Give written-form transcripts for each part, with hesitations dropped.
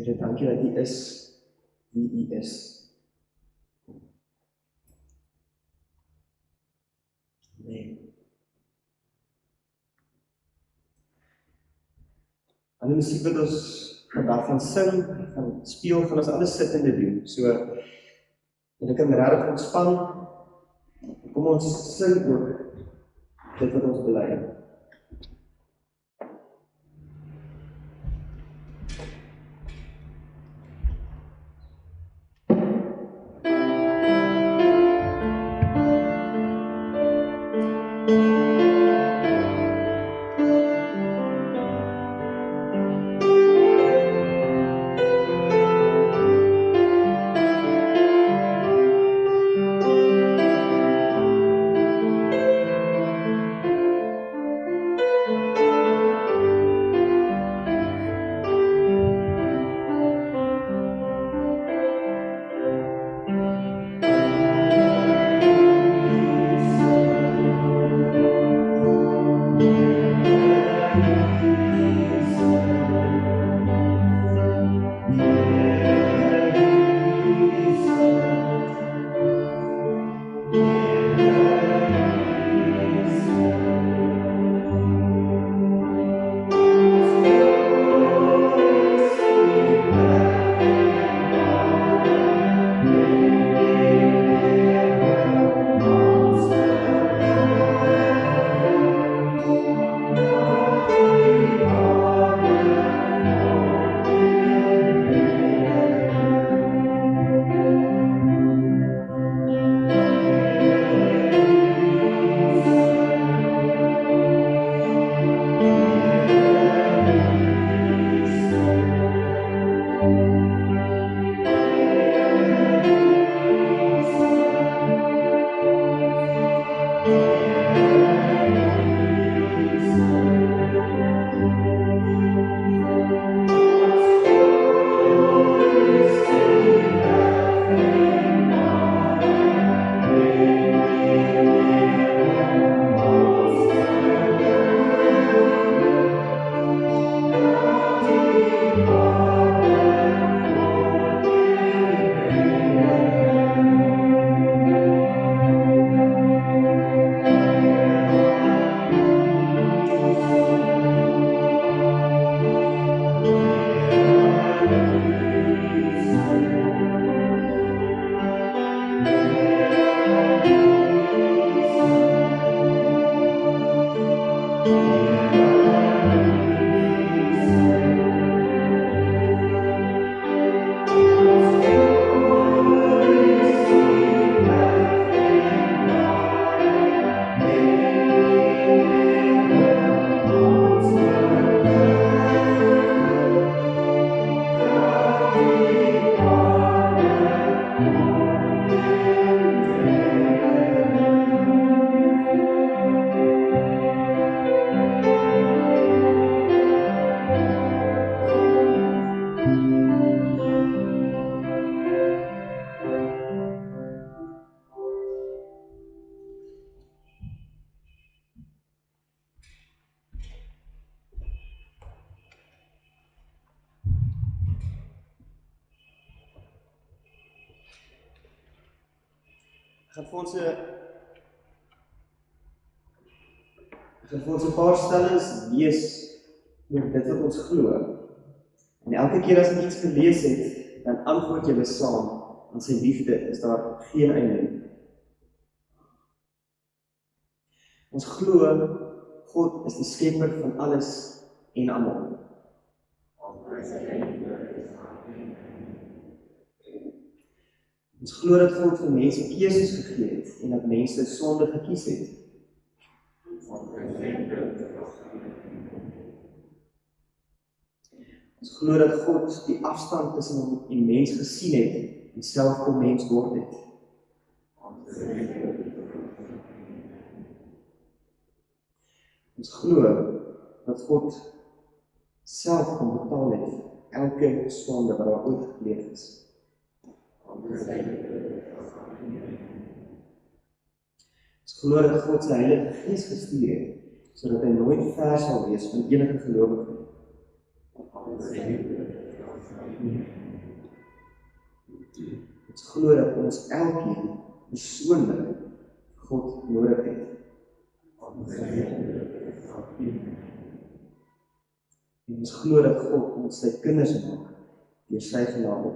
Here, dankie dat U is wie U is. Amen. Aan die musiek wat ons vandag gaan sing, gaan speel, gaan ons alles sittende doen. So, en ek kan regtig ontspan. Kom ons sing ook dit wat ons bely. Ek gaan vir ons 'n paar stellings lees oor dit wat ons glo. En elke keer as ek iets gelees het, dan antwoord julle saam. Aan sy liefde is daar geen einde. Ons glo God is die skepper van alles en almal. Ons glo dat God vir mense keuses gegee het en dat mense sonde gekies het. Ons glo dat God die afstand tussen hom en mens gesien het en self kom mens word het. Ons glo dat God self kom betaal het elke sonde wat daar ooit gepleeg is. Ons glo dat God sy Heilige Gees gestuur het, sodat hy nooit ver sal wees van enige gelowige. Ons glo dat ons elkeen persoonlik God nodig het. En ons glo dat God ons sy kinders maak deur sy genade.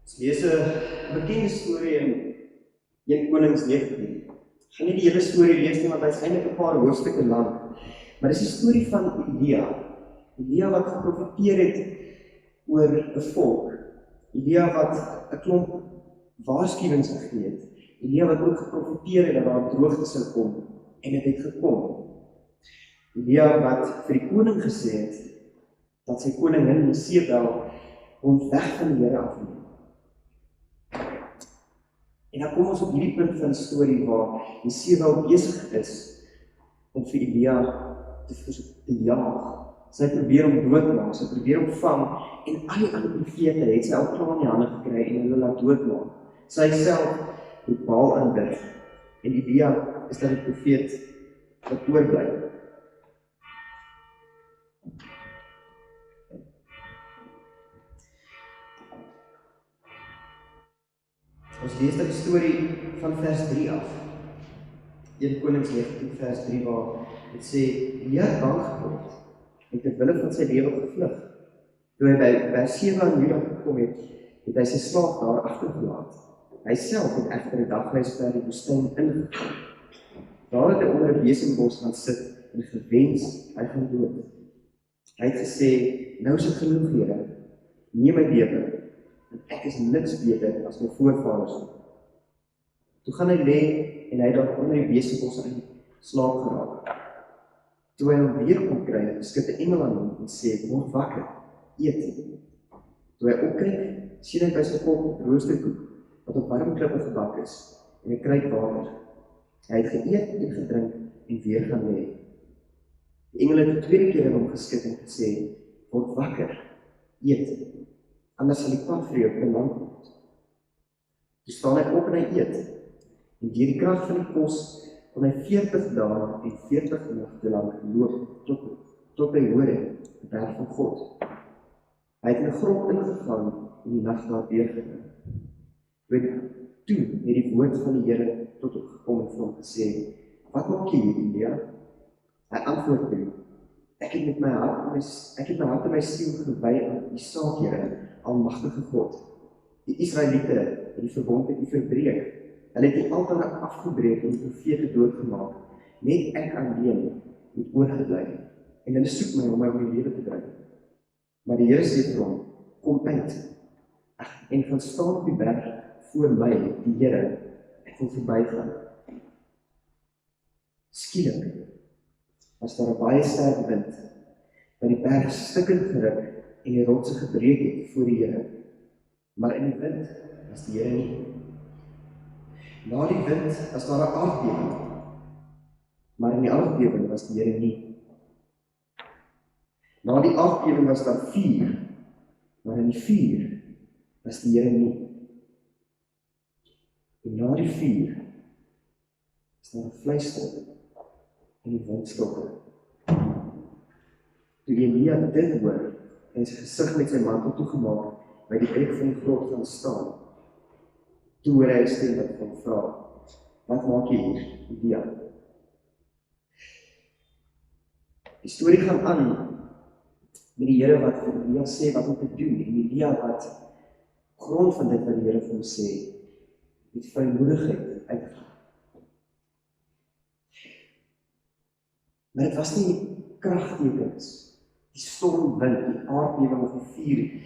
Ons lees 'n bekende storie in 1 Konings 19. Ek gaan nie die hele storie lees nie, want hy is eintlik 'n paar hoofstukke lank. Maar dis die storie van Elia. Elia wat geprofeteer het oor 'n volk. Elia wat 'n klomp waarskuwings gegee het. Elia wat ook geprofeteer het dat daar droogte sou kom, en dit het gekom. Elia wat vir die koning gesê het dat sy koningin Jezebel hom weg van die Here afneem. En dan kom ons op hierdie punt van die storie waar Jezebel besig is om vir Elia te jaag. Sy probeer hom doodmaak, sy probeer hom vang, en al die ander profete het sy al klaar in die hande gekry en hulle laat doodmaak. Sy self het Baal aanbid, en Elia is dan die profeet wat oorbly. Ons lees dan die storie van vers 3 af. 1 Konings 19 vers 3 waar dit sê, Elia het bang geword en ter wille van sy lewe gevlug. Toe hy by Berseba in Juda gekom het, het hy sy slaaf daar agtergelaat. Hy self het egter 'n dagreis per die woestyn ingegaan. Daar het hy onder 'n besembos gaan sit en gewens hy gaan dood. Hy het gesê, nou is dit genoeg, Here, neem my lewe, want ek is niks beter as my voorvaders. Toe gaan hy lê en hy het daar onder die besembos in slaap geraak. Toe hy hom weer kon kry, skud 'n engel aan hom en sê, word wakker, eet. Toe hy opkyk, sien hy by sy kop roosterkoek wat op warm klippe gebak is en 'n kruik water. Hy het geëet en gedrink en weer gaan lê. Die engel het 'n tweede keer aan hom geskud en gesê, word wakker, eet, anders sal die pad vir jou te lank word. Toe staan hy op en hy eet, en deur die krag van die kos kon hy 40 dae en 40 nagte lank loop tot by Horeb, die berg van God. Hy het in 'n grot ingegaan en die nag daar deurgebring. Toe het die woord van die Here tot hom gekom en vir hom gesê, wat maak jy hier, Elia? Hy antwoord toe, Ek het my hart en my siel gewy aan die saak, Here, almagtige God. Die Israeliete het die verbond met U verbreek. Hulle het die altare afgebreek en die profete doodgemaak. Net ek alleen het oorgebly. En hulle soek my om my om die lewe te bring. Maar die Here sê vir hom, kom uit. En gaan staan op die berg voor my, die Here. Ek wil verbygaan. Skielik was daar 'n baie sterk wind, wat die berg stukkend geruk en die rotse gebreek het voor die Here. Maar in die wind was die Here nie. Na die wind was daar 'n aardbewing, maar in die aardbewing was die Here nie. Na die aardbewing was daar vuur, maar in die vuur was die Here nie. En na die vuur is daar 'n vleistrop en die windstokke. Toe Elia dit hoor, en sy gesig met sy mantel toegemaak, by die bek van die grot gaan staan, toe hoor hy 'n stem wat hom vra, wat maak jy hier, Elia? Die storie gaan aan met die Here wat vir Elia sê wat om te doen, en Elia wat grond van dit wat die Here vir hom sê, met vrymoedigheid uitgaan. Maar dit was nie kragtekens, die stormwind, die aardbewing of die vuur,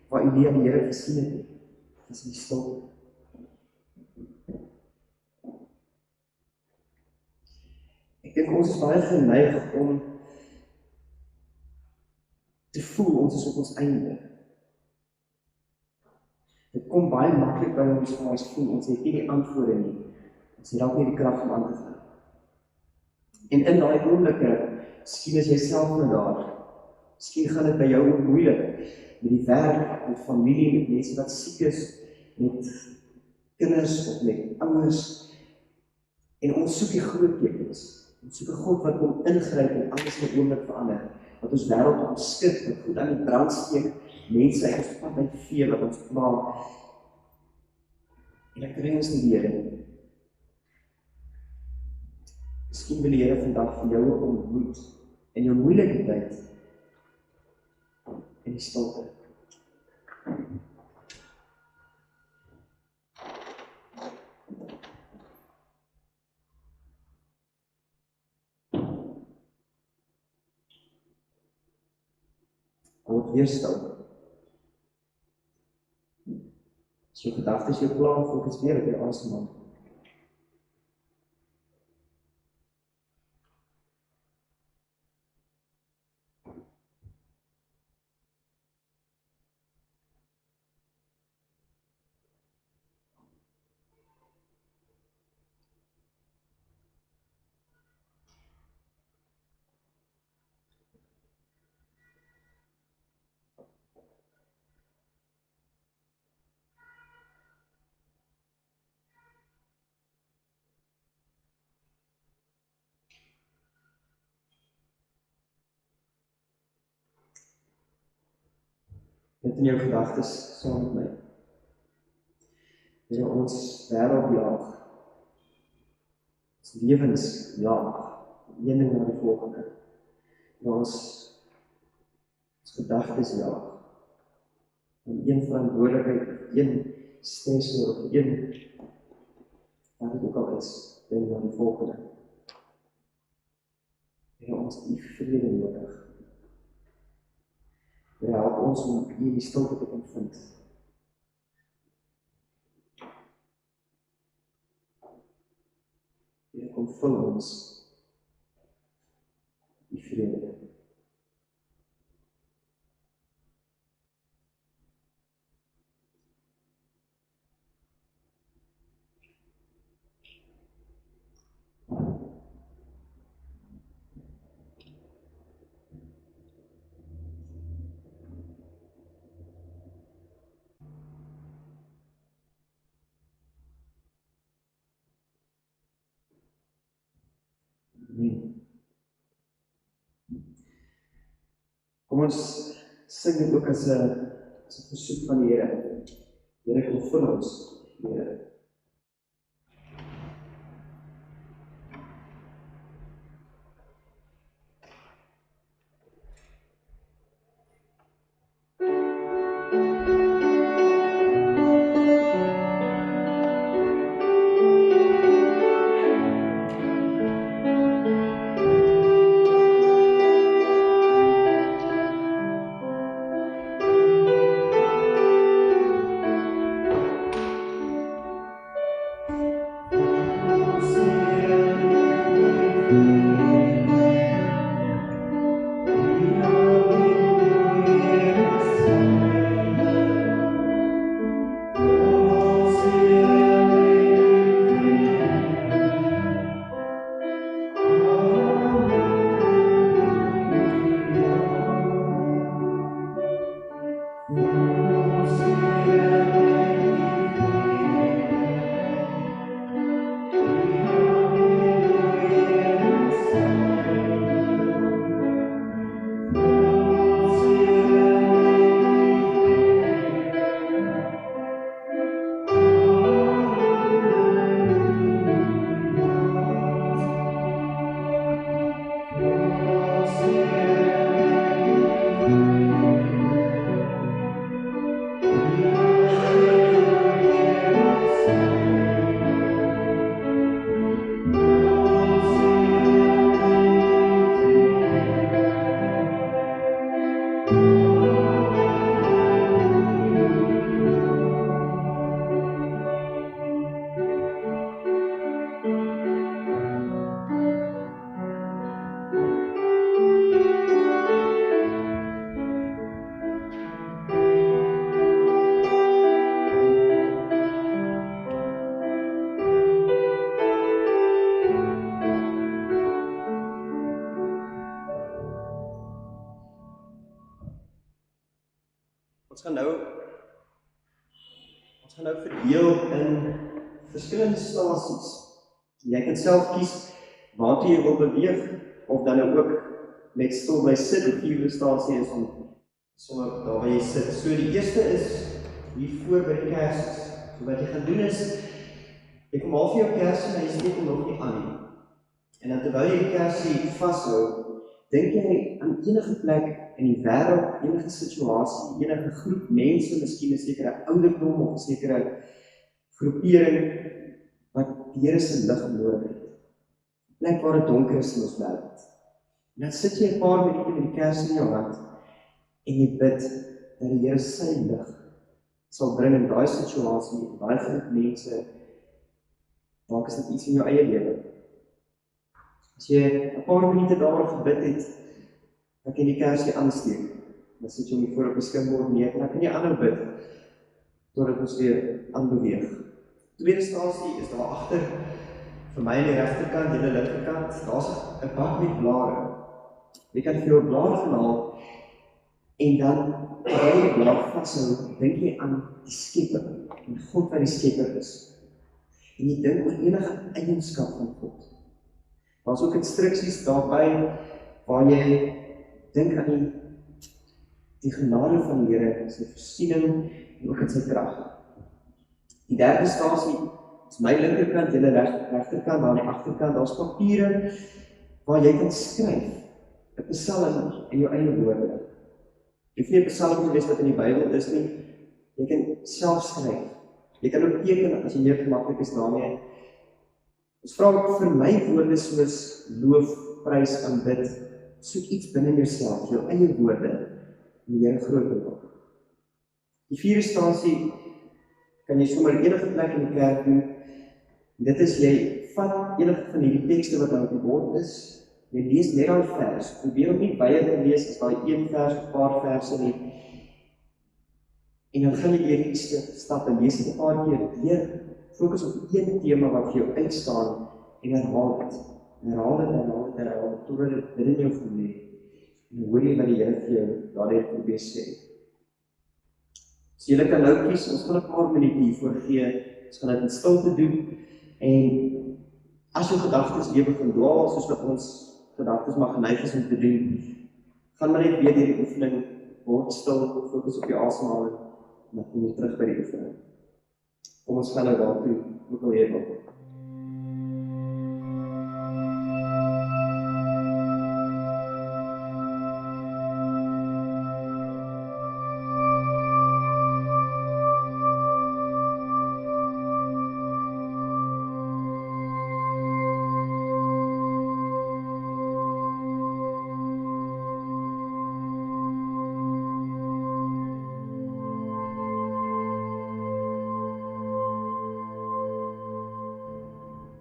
waar Elia die Here gesien het nie. Dit was nie stilte. Ek dink ons is baie geneig om te voel ons is op ons einde. Dit kom baie maklik by ons waar ons voel, ons het nie die antwoorde nie. Ons het dalk nie die krag om aan te gaan. En in daai oomblikke, miskien is jy self nou daar. Miskien gaan dit by jou ook moeilik, met die werk, met familie, met mense wat siek is, met kinders of met ouers. En ons soek die groot tekens. Ons soek 'n God wat kom ingryp en alles in 'n oomblik verander. Wat ons wêreld omskik, wat goed aan die brand steek, mense uit ons pad uitvee, wat ons pla. En ek kry ons nie die Here nie. Miskien wil die Here vandag vir jou ontmoet in jou moeilike tyd, in die stilte. Word weer stil. As jou gedagtes jou pla, fokus weer op jou asemhaling. Net in jou gedagtes saam met my. Here, ons wêreld jaag. Ons lewens jaag. Een ding na die volgende. En ons gedagtes jaag. En een verantwoordelikheid, een stelsel of een wat dit ook al is, ding na die volgende. Here, ons het U vrede nodig. Here, help ons om U in die stilte te kan vind. Here, kom vul ons U vrede. Amen. Kom ons sing dit ook as 'n versoek van die Here. Here, kom vul ons, Here. Ons gaan nou verdeel in verskillende stasies. Jy kan self kies waartoe jy wil beweeg, of dan nou ook net stil bly sit. Die vierde stasie is om sommer daar waar jy sit. So die eerste is hier voor by die kersies. So wat jy gaan doen is, jy kom al vir jou kersie, maar jy steek hom nog nie aan nie. En dan terwyl jy die kersie vashou, dink jy aan enige plek in die wêreld, enige situasie, enige groep mense, miskien 'n sekere ouderdom of 'n sekere groepering wat die Here se lig nodig het. 'n Plek waar dit donker is in ons wêreld. En dan sit jy 'n paar minute met die kersie in jou hand en jy bid dat die Here sy lig sal bring in daai situasie, in daai groep mense. Dalk is dit iets in jou eie lewe. As jy 'n paar minute daaroor gebid het, dan kan jy die kersie aansteek. Dan sit jy hom voor op 'n skynbord neer en dan kan jy aanhou bid totdat ons weer aanbeweeg. Tweede stasie is daar agter vir my aan die regterkant, aan die linkerkant. Daar's 'n bak met blare. Jy kan vir jou 'n blaar gaan haal en dan terwyl jy die blaar vashou, dink jy aan die Skepper en God wat die Skepper is. En jy dink oor enige eienskap van God. Daar's ook instruksies daarby waar jy dink aan die genade van die Here, sy voorsiening en ook in sy krag. Die derde stasie is my linkerkant, julle regterkant, aan die agterkant, daar's papiere waar jy kan skryf, 'n psalm in jou eie woorde. Jy hoef nie 'n psalm te lees wat in die Bybel is nie, jy kan self skryf. Jy kan ook teken as jy meer gemaklik is daarmee. Ons vra vir my woorde soos loof, prys, aanbid, soek iets binne jouself, jou eie woorde, en die Here groot maak. Die vierde stasie kan jy sommer enige plek in die kerk doen. Dit is jy vat enige van hierdie tekste wat daar op die bord is, jy lees net daai vers, probeer om nie baie te lees as daai een vers of paar verse nie. En dan gaan jy deur die stap en lees dit 'n paar keer deur, fokus op een tema wat vir jou uitstaan en herhaal dit. Herhaal dit, totdat dit binne jou voel nie. En hoor jy wat die Here vir jou daardeur probeer sê. So julle kan nou kies, ons gaan 'n paar minute hiervoor gee, ons gaan dit in stilte doen, en as jou gedagtes weer begin dwaal, soos wat ons gedagtes maar geneig is om te doen, gaan maar net weer deur die oefening, word stil, fokus op jou asemhaling, en dan kom jy terug by die oefening. Kom ons gaan nou daartoe, ook al jy wil.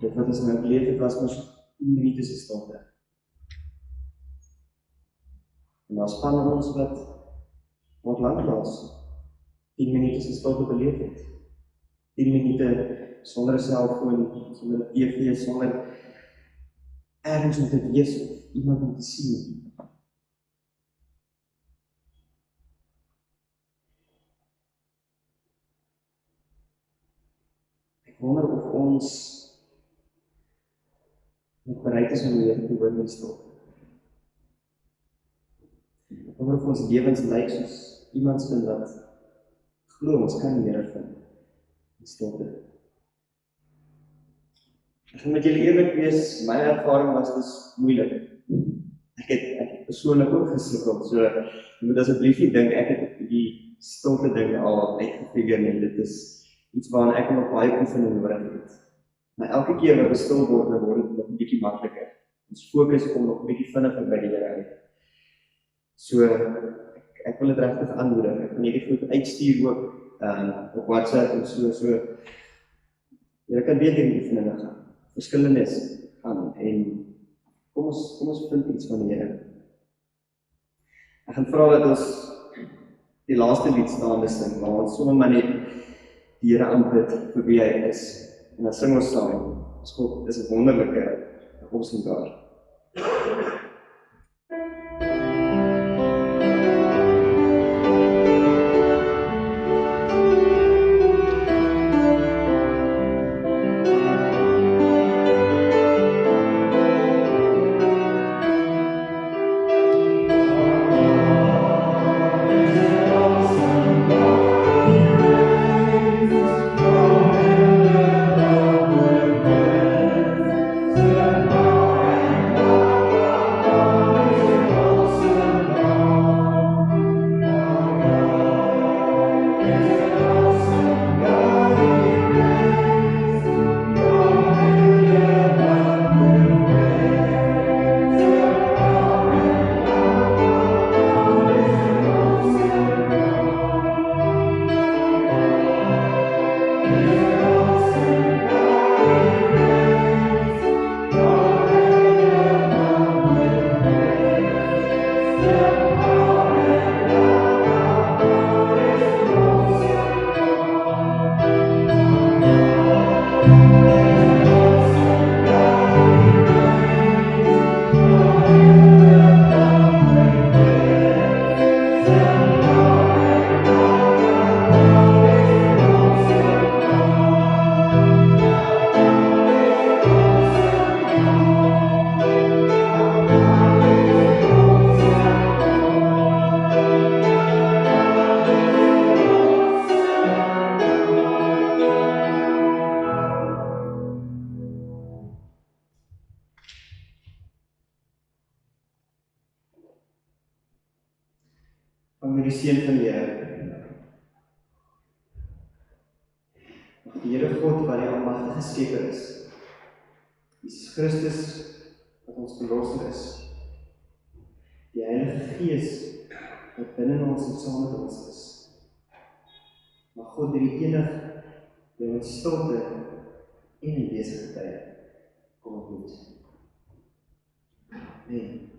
Dit wat ons nou beleef het, was ons 10 minute se stilte. En daar span ons wat lanklaas 10 minute se stilte beleef het. 10 minute sonder 'n selfoon, sonder 'n TV, sonder ergens om te wees of iemand om te sien. Ek wonder of ons nog bereid is om die Here te hoor in die stilte. Ek wonder of ons lewens lyk soos iemand se wat glo ons kan die Here vind in die stilte. Ek gaan met julle eerlik wees, my ervaring was dis moeilik. Ek het persoonlik ook gesukkel, so jy moet asseblief nie dink ek het die stilte ding al uitgefigure nie. Dit is iets waarna ek nog baie oefening nodig het. Maar elke keer wat ons stil word, dan word dit nog 'n bietjie makliker. Ons fokus kom nog 'n bietjie vinniger by die Here uit. So ek wil dit regtig aanmoedig. Ek gaan hierdie goed uitstuur ook op WhatsApp en so. Jy kan weer die oefeninge gaan. Verskillendes gaan en kom ons vind iets van die Here. Ek gaan vra dat ons die laaste lied staande sing, waar ons sommer maar net die Here aanbid vir wie hy is. En dan sing ons saam. God is 'n wonderlike oplossing daar. die seën van die Here. Mag die Here God wat die almagtige Skepper is, Jesus Christus wat ons verlosser is, die Heilige Gees wat binne ons en saam met ons is. Mag God die enig jou in stilte en in besige tyd kom ontmoet. Amen.